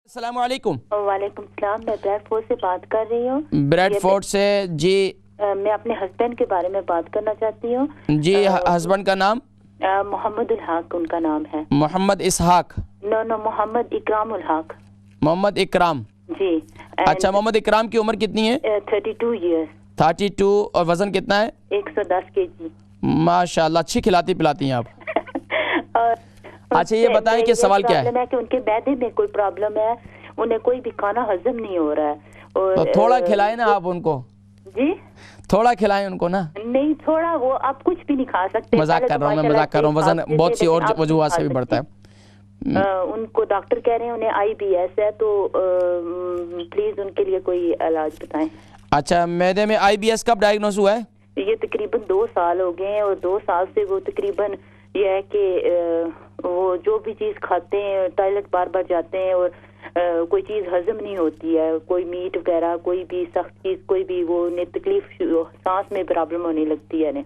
अस्सलामुअलैकुम। वालेकुम सलाम। मैं ब्रैडफोर्ड से बात कर रही हूँ। ब्रैडफोर्ड से जी। मैं अपने हस्बैंड के बारे में बात करना चाहती हूँ जी। हस्बैंड का नाम? मोहम्मद उल हक उनका नाम है। मोहम्मद इसहाक? नो, मोहम्मद इकराम उल हक। मोहम्मद इकराम जी। अच्छा, मोहम्मद इकराम की उम्र कितनी है? 32 ईयर्स। 32। और वजन कितना है? 110 kg। माशाल्लाह, अच्छी खिलाती पिलाती हैं आप। अच्छा, ये बताएं कि सवाल क्या है? कि उनके मैदे में कोई प्रॉब्लम है, उन्हें कोई भी खाना हजम नहीं हो रहा है। और तो थोड़ा खिलाएं ना आप उनको। जी, थोड़ा खिलाएं उनको ना। नहीं, थोड़ा वो आप कुछ भी नहीं खा सकते। मजाक कर रहा हूँ मैं, मजाक कर रहा हूँ। वजन बहुत सी और वजूहात से भी बढ़ता है। उनको डॉक्टर कह रहे हैं उन्हें IBS है, तो प्लीज उनके लिए कोई इलाज बताएं। अच्छा, मैदे में IBS कब डायग्नोस हुआ है? ये तकरीबन 2 साल हो गए हैं, और 2 साल से वो तकरीबन ये है कि वो जो भी चीज खाते हैं, टॉयलेट बार बार जाते हैं, और कोई चीज हजम नहीं होती है, कोई मीट वगैरह, कोई भी सख्त चीज, कोई भी, वो उन्हें तकलीफ, सांस में प्रॉब्लम होने लगती है।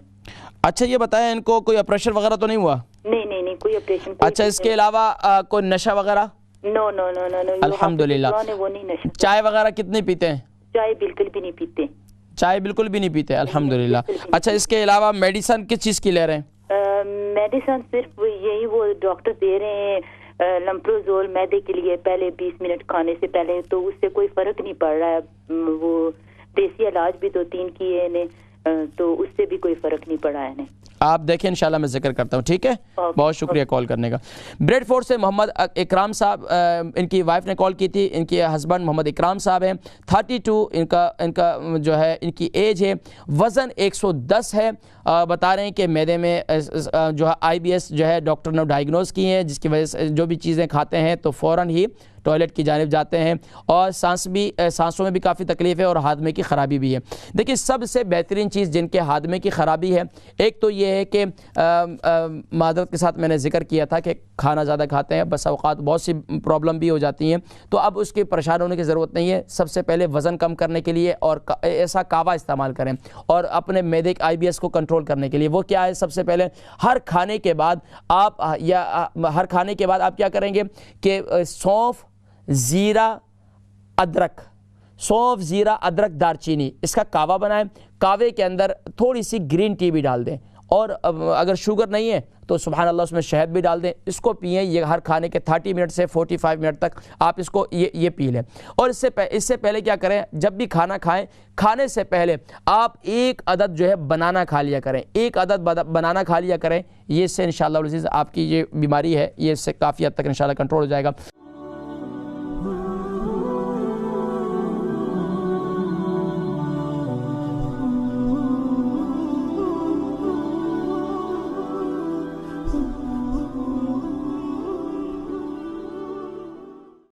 अच्छा, ये बताएं इनको कोई ऑपरेशन वगैरह तो नहीं हुआ? नहीं, कोई ऑपरेशन। अच्छा, इसके अलावा कोई नशा वगैरह? नो। अल्हम्दुलिल्लाह। वो नहीं नशा। चाय वगैरह कितनी पीते हैं? चाय बिल्कुल भी नहीं पीते। चाय बिल्कुल भी नहीं पीते, अल्हम्दुलिल्लाह। अच्छा, इसके अलावा मेडिसिन किस चीज़ की ले रहे हैं? मेडिसिन सिर्फ यही वो डॉक्टर दे रहे हैं, लम्प्रोजोल मैदे के लिए, पहले 20 मिनट खाने से पहले, तो उससे कोई फर्क नहीं पड़ रहा है। वो देसी इलाज भी 2-3 किए इन्हें, तो उससे भी कोई फर्क नहीं पड़ा है इन्हें। आप देखें, इंशाल्लाह मैं जिक्र करता हूँ, ठीक है? बहुत शुक्रिया कॉल करने का। ब्रैडफोर्ड से मोहम्मद इकराम साहब, इनकी वाइफ ने कॉल की थी। इनके हस्बैंड मोहम्मद इकराम साहब हैं, 32 इनका जो है इनकी एज है, वज़न 110 है। बता रहे हैं कि मैदे में जो है IBS जो है डॉक्टर ने डायग्नोस की है, जिसकी वजह से जो भी चीज़ें खाते हैं तो फ़ौरन ही टॉयलेट की जानिब जाते हैं, और सांसों में भी काफ़ी तकलीफ़ है, और हादमे की ख़राबी भी है। देखिए, सबसे बेहतरीन चीज़ जिनके हादमे की ख़राबी है, एक तो ये है कि मादरत के साथ मैंने जिक्र किया था कि खाना ज़्यादा खाते हैं, बस अवकात बहुत सी प्रॉब्लम भी हो जाती हैं, तो अब उसके परेशान होने की ज़रूरत नहीं है। सबसे पहले वज़न कम करने के लिए और ऐसा कावा इस्तेमाल करें, और अपने मैदे के IBS को कंट्रोल करने के लिए वो क्या है, सबसे पहले हर खाने के बाद आप क्या करेंगे कि सौंफ, ज़ीरा, अदरक, सौंफ, ज़ीरा, अदरक, दारचीनी, इसका कावा बनाएं। कावे के अंदर थोड़ी सी ग्रीन टी भी डाल दें, और अगर शुगर नहीं है तो सुभान अल्लाह उसमें शहद भी डाल दें। इसको पिएं। ये हर खाने के 30 मिनट से 45 मिनट तक आप इसको ये पी लें। और इससे पहले क्या करें, जब भी खाना खाएं, खाने से पहले आप 1 अदद जो है बनाना खा लिया करें। 1 अदद बनाना खा लिया करें। ये इससे इंशाअल्लाह आपकी ये बीमारी है, ये इससे काफ़ी हद तक इंशाअल्लाह कंट्रोल हो जाएगा।